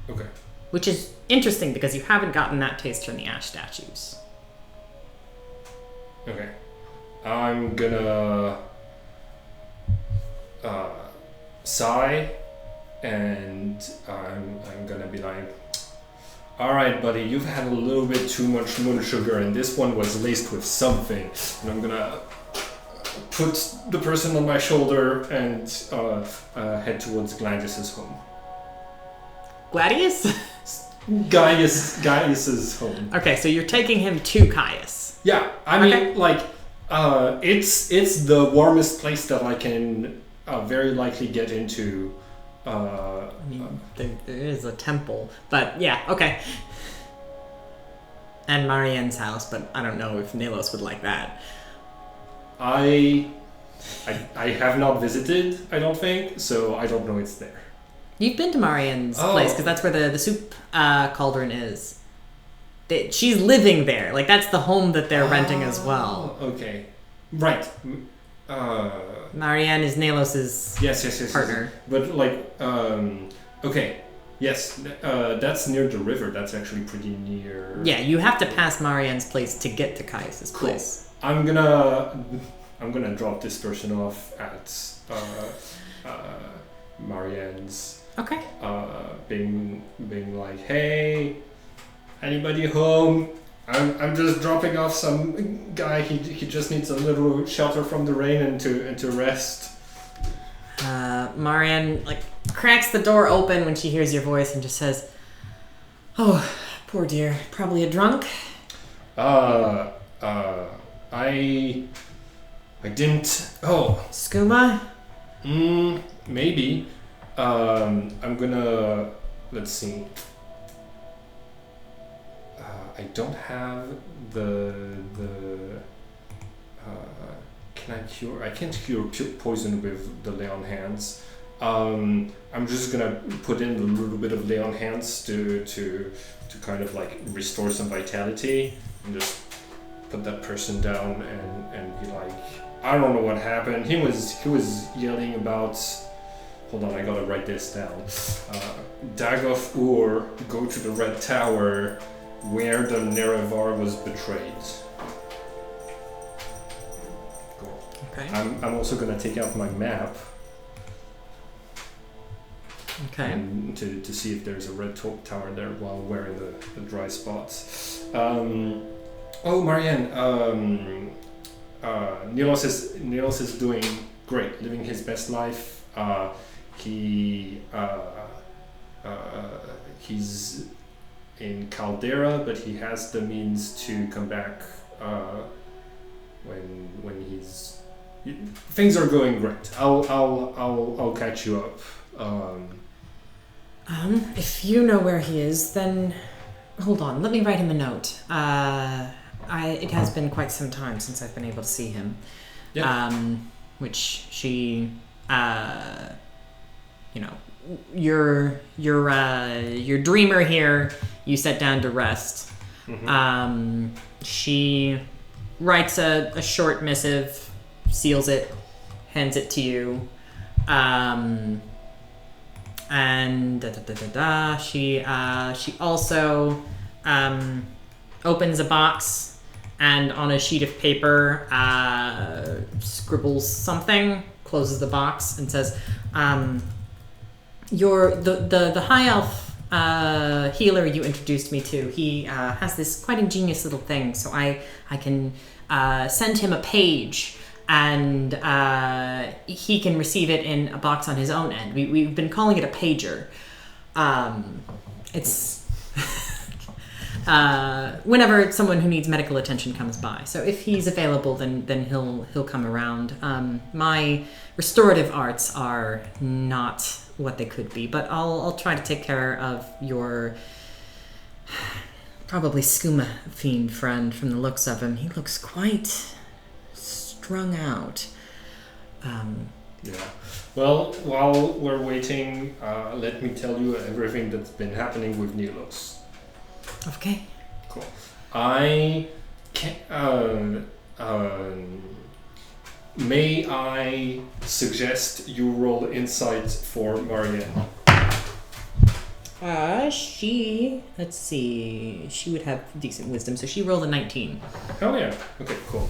Okay. Which is interesting, because you haven't gotten that taste from the ash statues. Okay. I'm gonna sigh, and I'm gonna be like, all right, buddy, you've had a little bit too much moon sugar, and this one was laced with something. And I'm gonna put the person on my shoulder and head towards Gladius's home. Gladius? Gaius's home. Okay, so you're taking him to Caius. Yeah, I mean, it's the warmest place that I can very likely get into. There is a temple, but yeah, okay. And Marianne's house, but I don't know if Nalos would like that. I have not visited, I don't think, so I don't know it's there. You've been to Marianne's place, because that's where the soup cauldron is. She's living there. Like, that's the home that they're renting as well. Okay. Right. Marianne is Nalos's partner. Yes. But, like, okay. Yes, that's near the river. That's actually pretty near. Yeah, you have to pass Marianne's place to get to Caius's place. I'm gonna drop this person off at Marianne's. Okay. Being like, hey, anybody home? I'm just dropping off some guy. He just needs a little shelter from the rain and to rest. Marianne cracks the door open when she hears your voice and just says, "Oh, poor dear. Probably a drunk." I didn't. Oh. Skooma? Maybe. I'm gonna. Let's see. I don't have the. Can I cure? I can't cure poison with the lay on hands. I'm just gonna put in a little bit of lay on hands to kind of like restore some vitality and just put that person down and be like, I don't know what happened. He was yelling about. Hold on, I gotta write this down. Dagoth Ur, go to the Red Tower, where the Nerevar was betrayed. Cool. Okay. I'm also gonna take out my map. Okay. And to see if there's a red tower there while wearing the dry spots. Oh, Marianne. Nilos is doing great, living his best life. He's in Caldera, but he has the means to come back when he's. Things are going great. I'll catch you up. If you know where he is, then hold on. Let me write him a note. It has been quite some time since I've been able to see him. Yeah. Which she, your dreamer here, you set down to rest. Mm-hmm. She writes a short missive, seals it, hands it to you, and she also opens a box and on a sheet of paper scribbles something, closes the box, and says, the high elf healer you introduced me to, he has this quite ingenious little thing, so I can send him a page, and he can receive it in a box on his own end. We've been calling it a pager. It's whenever someone who needs medical attention comes by. So if he's available, then he'll come around. My restorative arts are not what they could be, but I'll try to take care of your probably skooma fiend friend from the looks of him. He looks quite strung out. Yeah. Well, while we're waiting, let me tell you everything that's been happening with Nilos. Okay. Cool. I can. May I suggest you roll insight for Marianne? Let's see. She would have decent wisdom, so she rolled a 19. Oh yeah. Okay, cool.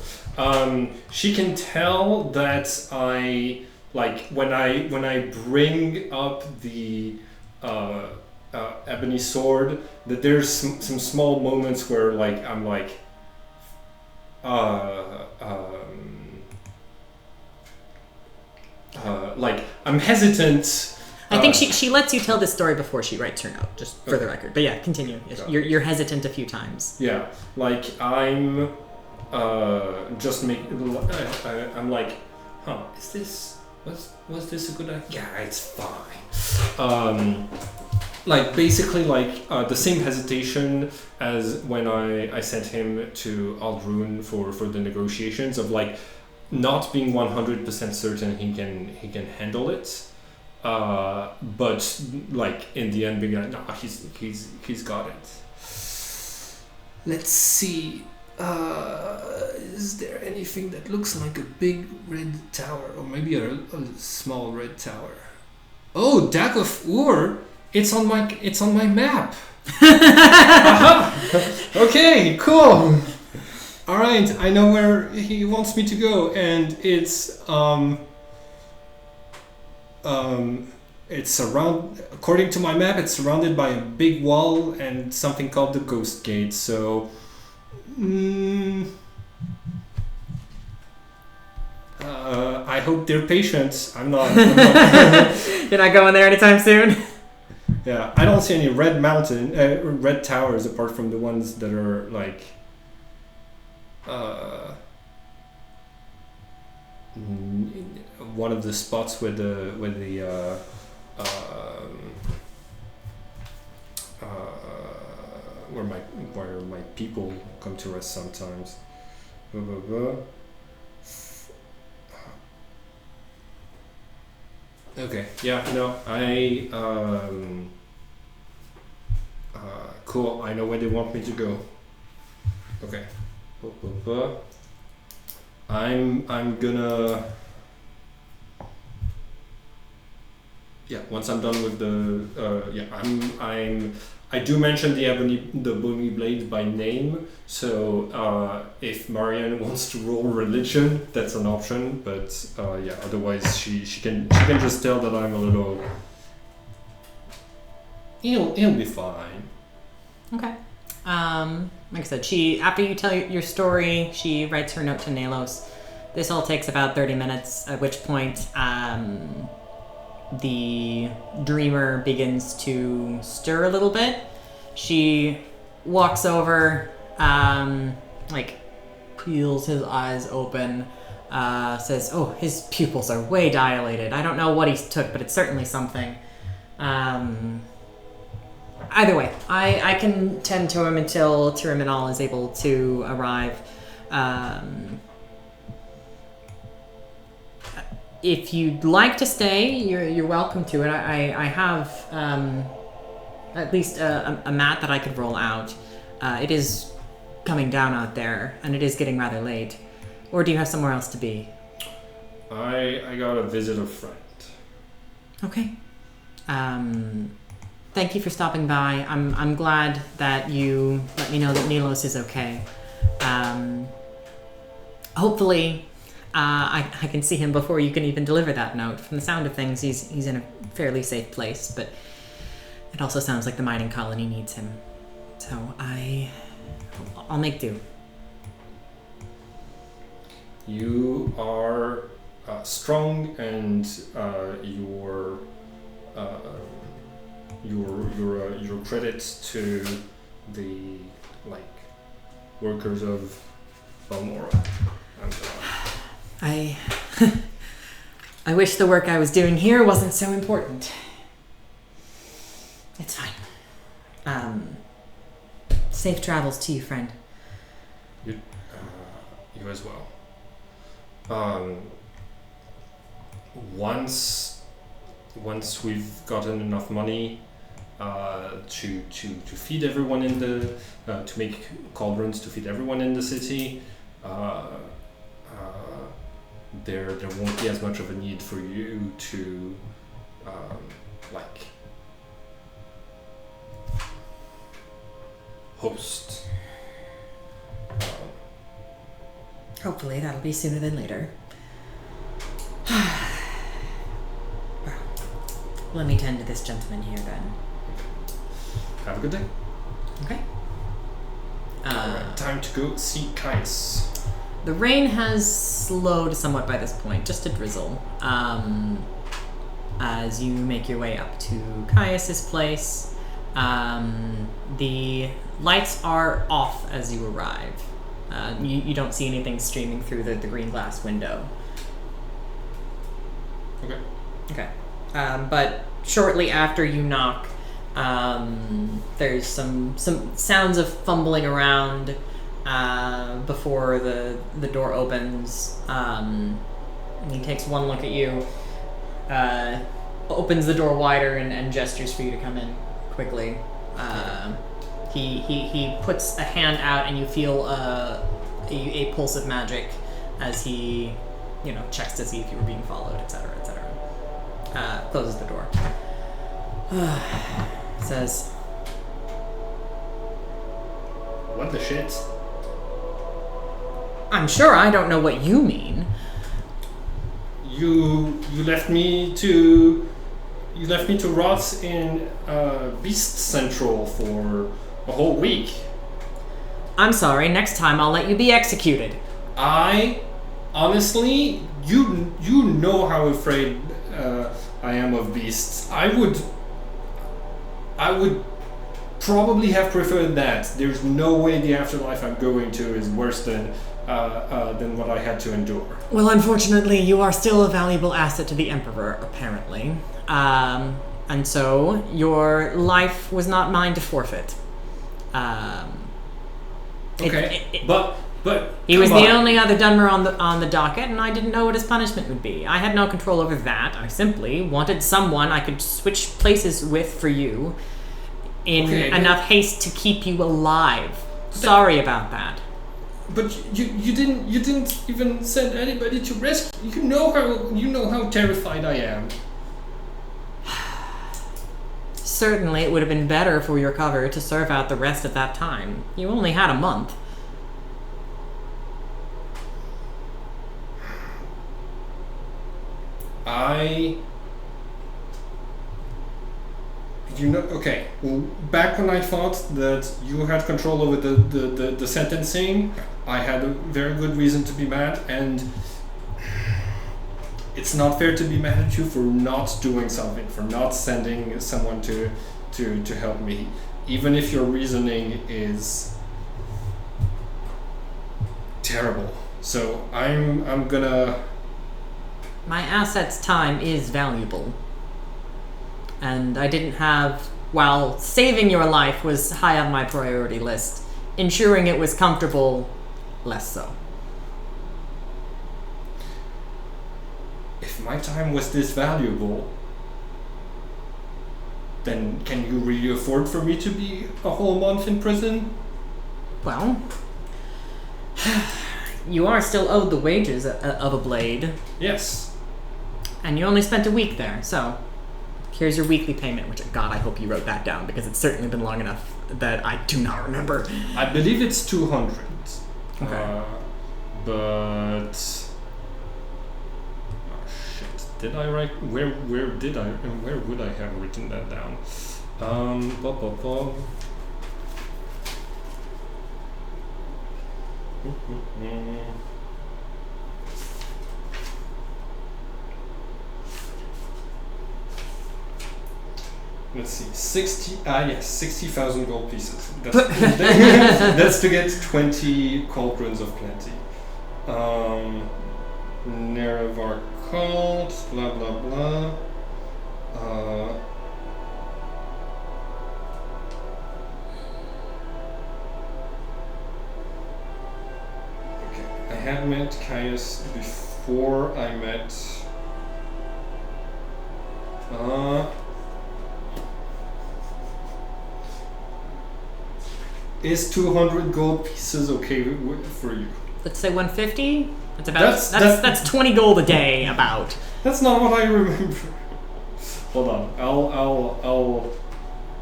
She can tell that I when I bring up the ebony sword, that there's some small moments where I'm I'm hesitant. I think she lets you tell this story before she writes her note, just for the record. But yeah, continue. You're hesitant a few times. Yeah, I'm just I'm like, is this was this a good idea? Yeah, it's fine. Basically the same hesitation as when I sent him to Aldrun for the negotiations of not being 100% certain he can handle it, but in the end being like, no, he's got it. Let's see. Is there anything that looks like a big red tower, or maybe a small red tower? Oh, Dak of Ur! It's on my map. Okay, cool. All right, I know where he wants me to go, and it's according to my map, it's surrounded by a big wall and something called the Ghost Gate. So, I hope they're patient. I'm not. You're not going there anytime soon. Yeah, I don't see any red towers apart from the ones that are one of the spots where my people come to rest sometimes. Blah, blah, blah. Okay. Yeah. No. Cool. I know where they want me to go. Okay. I'm gonna. Yeah. Once I'm done with I do mention the bony blade by name. So if Marianne wants to roll religion, that's an option. But otherwise she can just tell that I'm a little. He'll be fine. Okay. Like I said, after you tell your story, she writes her note to Nalos. This all takes about 30 minutes, at which point the dreamer begins to stir a little bit. She walks over, peels his eyes open, says, oh, his pupils are way dilated. I don't know what he took, but it's certainly something. Either way, I can tend to him until Tiriminal is able to if you'd like to stay, you're welcome to it. I have at least a mat that I could roll out. It is coming down out there, and it is getting rather late. Or do you have somewhere else to be? I got a visit of friend. Okay. Thank you for stopping by. I'm glad that you let me know that Nilos is okay. Hopefully, I can see him before you can even deliver that note. From the sound of things, he's in a fairly safe place, but it also sounds like the mining colony needs him. So I'll make do. You are strong, and your credits to the workers of Balmora. I wish the work I was doing here wasn't so important. It's fine. Safe travels to you, friend. You as well. Once we've gotten enough money to feed everyone in the to make cauldrons to feed everyone in the city, there won't be as much of a need for you to host. Hopefully that'll be sooner than later. Well, let me tend to this gentleman here then. Have a good day. Okay. Alright, time to go see Caius. The rain has slowed somewhat by this point, just a drizzle. As you make your way up to Caius's place, the lights are off as you arrive. You don't see anything streaming through the green glass window. Okay. But shortly after you knock, there's some sounds of fumbling around before the door opens. And he takes one look at you, opens the door wider and gestures for you to come in quickly. He puts a hand out and you feel a pulse of magic as he, checks to see if you were being followed, etc., etc. Closes the door. Says, "What the shit?" "I'm sure I don't know what you mean." You left me to rot in Beast Central for a whole week. I'm sorry. Next time I'll let you be executed. Honestly, you know how afraid I am of beasts. I would probably have preferred that. There's no way the afterlife I'm going to is worse than what I had to endure. Well, unfortunately, you are still a valuable asset to the Emperor, apparently. And so your life was not mine to forfeit. Okay, but he was the only other Dunmer on the docket, and I didn't know what his punishment would be. I had no control over that. I simply wanted someone I could switch places with for you in enough haste to keep you alive. Sorry about that. But you didn't even send anybody to rescue. You know how terrified I am. Certainly, it would have been better for your cover to serve out the rest of that time. You only had a month. Okay. Well, back when I thought that you had control over the sentencing, I had a very good reason to be mad, and it's not fair to be mad at you for not doing something, for not sending someone to help me, even if your reasoning is terrible. So I'm gonna. My asset's time is valuable. And I didn't have, while saving your life was high on my priority list, ensuring it was comfortable, less so. if my time was this valuable, then can you really afford for me to be a whole month in prison? Well, you are still owed the wages of a blade. Yes. And you only spent a week there, so here's your weekly payment, which, God, I hope you wrote that down, because it's certainly been long enough that I do not remember. I believe it's 200. Okay. But... Oh, shit. Did I write... Where did I... And where would I have written that down? Let's see, 60,000 gold pieces. That's to get 20 cauldrons of plenty. Nerevar cult, blah blah blah. Okay, I had met Caius before I met. Is 200 gold pieces okay for you? Let's say 150. That's 20 gold a day. About. That's not what I remember. Hold on, I'll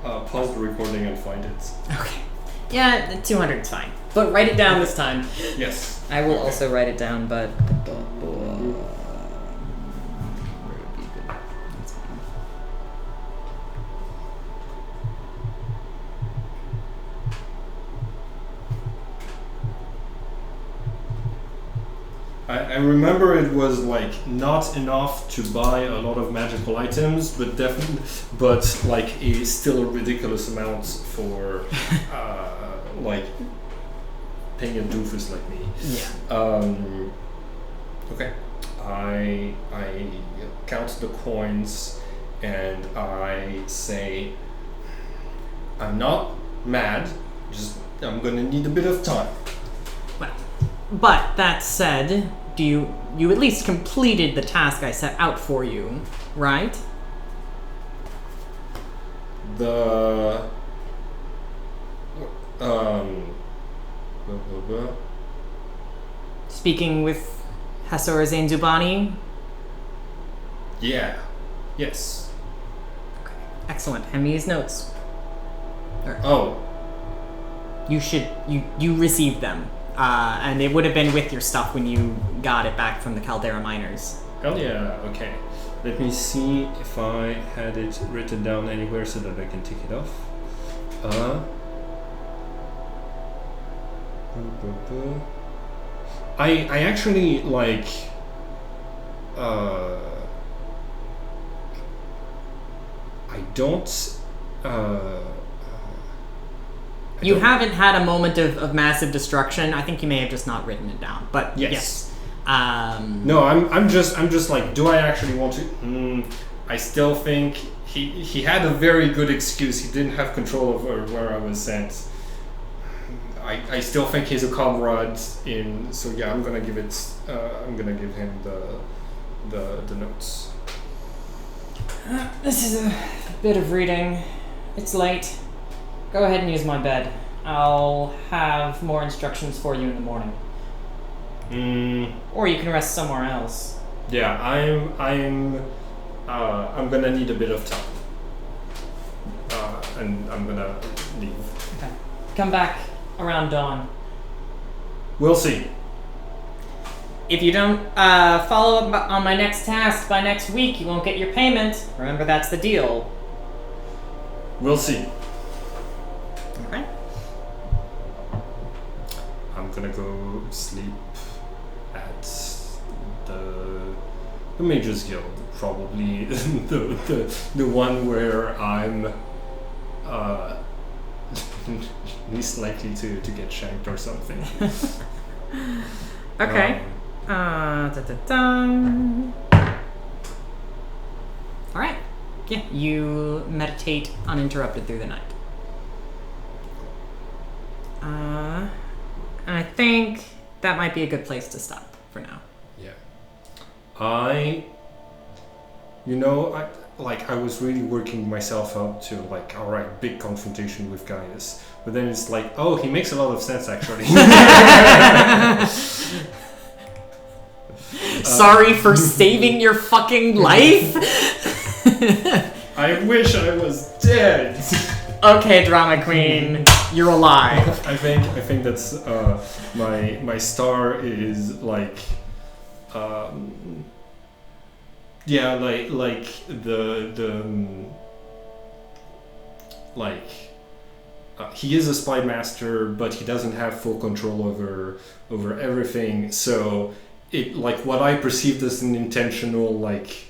pause the recording and find it. Okay. Yeah, 200 is fine. But write it down this time. Yes. I will also write it down, but. I remember it was like not enough to buy a lot of magical items, but like still a ridiculous amount for like paying a doofus like me. Yeah. Okay. I count the coins and I say, I'm not mad. Just I'm gonna need a bit of time. But that said, you at least completed the task I set out for you, right? Speaking with Hasor Zainzubani? Yeah. Yes. Okay. Excellent. Hand me his notes. Oh. You received them. And it would have been with your stuff when you got it back from the Caldera miners. Hell yeah, okay. Let me see if I had it written down anywhere so that I can tick it off. I actually like I don't you haven't had a moment of massive destruction. I think you may have just not written it down. But yes. No, I'm just like, do I actually want to? I still think he had a very good excuse. He didn't have control over where I was sent. I still think he's a comrade in. So yeah, I'm gonna give it. I'm gonna give him the notes. This is a bit of reading. It's late. Go ahead and use my bed. I'll have more instructions for you in the morning. Or you can rest somewhere else. Yeah, I'm gonna need a bit of time. And I'm gonna leave. Okay. Come back around dawn. We'll see. If you don't follow up on my next task by next week, you won't get your payment. Remember, that's the deal. We'll see. Okay. I'm gonna go sleep at the Mages Guild, probably the one where I'm least likely to get shanked or something. Okay. All right. Yeah, you meditate uninterrupted through the night. And I think that might be a good place to stop for now. Yeah. I I was really working myself up to like, all right, big confrontation with Gaius. But then it's like, oh, he makes a lot of sense actually. Sorry for saving your fucking life. I wish I was dead. Okay, drama queen, you're alive. I think that's my star is like he is a spymaster, but he doesn't have full control over everything. So it like what I perceived as an intentional like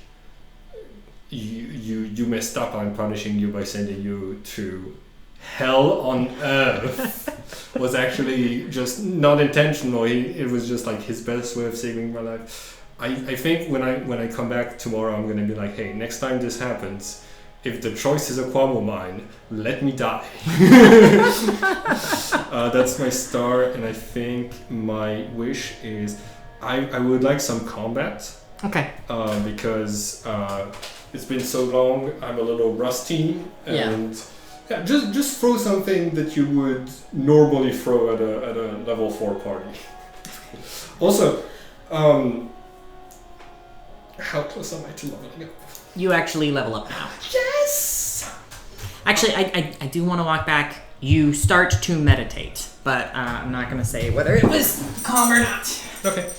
you messed up, I'm punishing you by sending you to hell on earth was actually just not intentional. It was just like his best way of saving my life. I think when I come back tomorrow, I'm gonna be like, hey, next time this happens, if the choice is a qualm of mine, let me die. That's my star, and I think my wish is I would like some combat. Okay. Because it's been so long, I'm a little rusty, and yeah, just throw something that you would normally throw at a level 4 party. Also, how close am I to leveling up? You actually level up now. Yes! Actually, I do want to walk back. You start to meditate, but I'm not going to say whether it was calm or not. Okay.